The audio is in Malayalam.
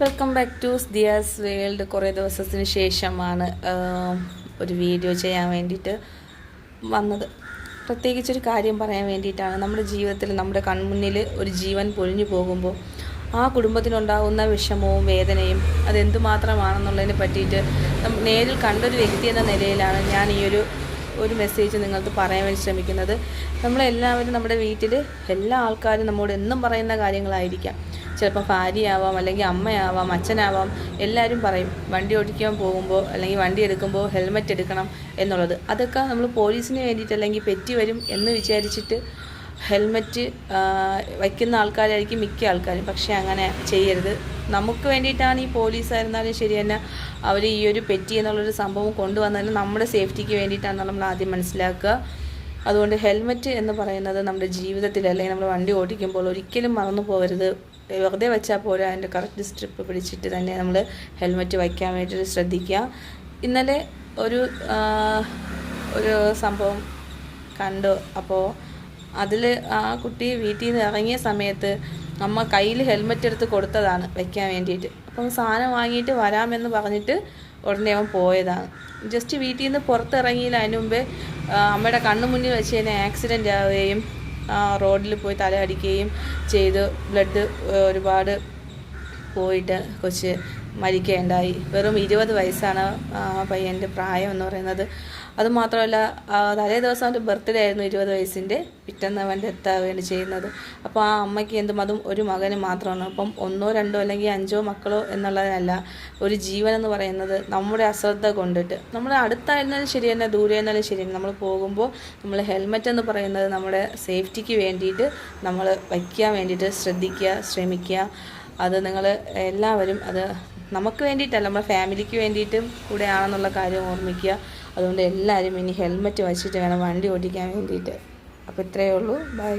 Welcome back to Diya's world. കുറേ ദിവസത്തിന് ശേഷമാണ് ഒരു വീഡിയോ ചെയ്യാൻ വേണ്ടിയിട്ട് വന്നത്. പ്രത്യേകിച്ചൊരു കാര്യം പറയാൻ വേണ്ടിയിട്ടാണ്. നമ്മുടെ ജീവിതത്തിൽ നമ്മുടെ കൺമുന്നിൽ ഒരു ജീവൻ പൊലിഞ്ഞു പോകുമ്പോൾ ആ കുടുംബത്തിനുണ്ടാകുന്ന വിഷമവും വേദനയും അതെന്തുമാത്രമാണെന്നുള്ളതിനെ പറ്റിയിട്ട് നേരിൽ കണ്ടൊരു വ്യക്തി എന്ന നിലയിലാണ് ഞാൻ ഈ ഒരു മെസ്സേജ് നിങ്ങൾക്ക് പറയാൻ വേണ്ടി ശ്രമിക്കുന്നത്. നമ്മളെല്ലാവരും നമ്മുടെ വീട്ടിൽ എല്ലാ ആൾക്കാരും നമ്മോട് എന്നും പറയുന്ന കാര്യങ്ങളായിരിക്കാം. ചിലപ്പോൾ ഭാര്യയാവാം, അല്ലെങ്കിൽ അമ്മയാവാം, അച്ഛനാവാം. എല്ലാവരും പറയും വണ്ടി ഓടിക്കാൻ പോകുമ്പോൾ അല്ലെങ്കിൽ വണ്ടി എടുക്കുമ്പോൾ ഹെൽമെറ്റ് എടുക്കണം എന്നുള്ളത്. അതൊക്കെ നമ്മൾ പോലീസിന് വേണ്ടിയിട്ട് അല്ലെങ്കിൽ പെറ്റി വരും എന്ന് വിചാരിച്ചിട്ട് ഹെൽമെറ്റ് വയ്ക്കുന്ന ആൾക്കാരായിരിക്കും മിക്ക ആൾക്കാരും. പക്ഷേ അങ്ങനെ ചെയ്യരുത്. നമുക്ക് വേണ്ടിയിട്ടാണ് ഈ പോലീസായിരുന്നാലും ശരി തന്നെ അവർ ഈ ഒരു പെറ്റി എന്നുള്ളൊരു സംഭവം കൊണ്ടുവന്നാലും നമ്മുടെ സേഫ്റ്റിക്ക് വേണ്ടിയിട്ടാണ് നമ്മൾ ആദ്യം മനസ്സിലാക്കുക. അതുകൊണ്ട് ഹെൽമെറ്റ് എന്ന് പറയുന്നത് നമ്മുടെ ജീവിതത്തിൽ അല്ലെങ്കിൽ നമ്മൾ വണ്ടി ഓടിക്കുമ്പോൾ ഒരിക്കലും മറന്നു പോകരുത്. വെറുതെ വെച്ചാൽ പോരാ, അതിൻ്റെ കറക്റ്റ് സ്ട്രിപ്പ് പിടിച്ചിട്ട് തന്നെ നമ്മൾ ഹെൽമെറ്റ് വയ്ക്കാൻ വേണ്ടിയിട്ട് ശ്രദ്ധിക്കുക. ഇന്നലെ ഒരു സംഭവം കണ്ടു. അപ്പോൾ അതിൽ ആ കുട്ടി വീട്ടിൽ നിന്ന് ഇറങ്ങിയ സമയത്ത് അമ്മ കയ്യിൽ ഹെൽമെറ്റ് എടുത്ത് കൊടുത്തതാണ് വയ്ക്കാൻ വേണ്ടിയിട്ട്. അപ്പം സാധനം വാങ്ങിയിട്ട് വരാമെന്ന് പറഞ്ഞിട്ട് ഉടനെ അവൻ പോയതാണ്. ജസ്റ്റ് വീട്ടിൽ നിന്ന് പുറത്തിറങ്ങിയില്ല, അതിന് മുമ്പേ അമ്മയുടെ കണ്ണു മുന്നിൽ വെച്ച് തന്നെ ആക്സിഡൻ്റ് ആവുകയും റോഡിൽ പോയി തലയടിക്കുകയും ചെയ്തു. ബ്ലഡ് ഒരുപാട് പോയിട്ട് കൊച്ച് മരിക്കുകയുണ്ടായി. വെറും 20 വയസ്സാണ് പയ്യൻ്റെ പ്രായം എന്ന് പറയുന്നത്. അതുമാത്രമല്ല, തലേ ദിവസം അവൻ്റെ ബർത്ത്ഡേ ആയിരുന്നു, 20 വയസ്സിൻ്റെ. പിറ്റേന്ന് അവൻ്റെ എത്താവുകയാണ് ചെയ്യുന്നത്. അപ്പോൾ ആ അമ്മയ്ക്ക് അതും ഒരു മകന് മാത്രമാണ്. അപ്പം 1, 2 അല്ലെങ്കിൽ 5 മക്കളോ എന്നുള്ളതല്ല, ഒരു ജീവൻ എന്ന് പറയുന്നത് നമ്മുടെ അശ്രദ്ധ കൊണ്ടിട്ട്, നമ്മൾ അടുത്തായിരുന്നാലും ശരി തന്നെ, ദൂരെ ആയിരുന്നാലും ശരി തന്നെ, നമ്മൾ പോകുമ്പോൾ നമ്മൾ ഹെൽമെറ്റ് എന്ന് പറയുന്നത് നമ്മുടെ സേഫ്റ്റിക്ക് വേണ്ടിയിട്ട് നമ്മൾ വയ്ക്കാൻ വേണ്ടിയിട്ട് ശ്രമിക്കുക. അത് നിങ്ങൾ എല്ലാവരും, അത് നമുക്ക് വേണ്ടിയിട്ടല്ല, നമ്മുടെ ഫാമിലിക്ക് വേണ്ടിയിട്ടും കൂടെ ആണെന്നുള്ള കാര്യം ഓർമ്മിക്കുക. അതുകൊണ്ട് എല്ലാവരും ഇനി ഹെൽമെറ്റ് വച്ചിട്ട് വേണം വണ്ടി ഓടിക്കാൻ വേണ്ടിയിട്ട്. അപ്പോൾ ഇത്രയേ ഉള്ളൂ. ബൈ.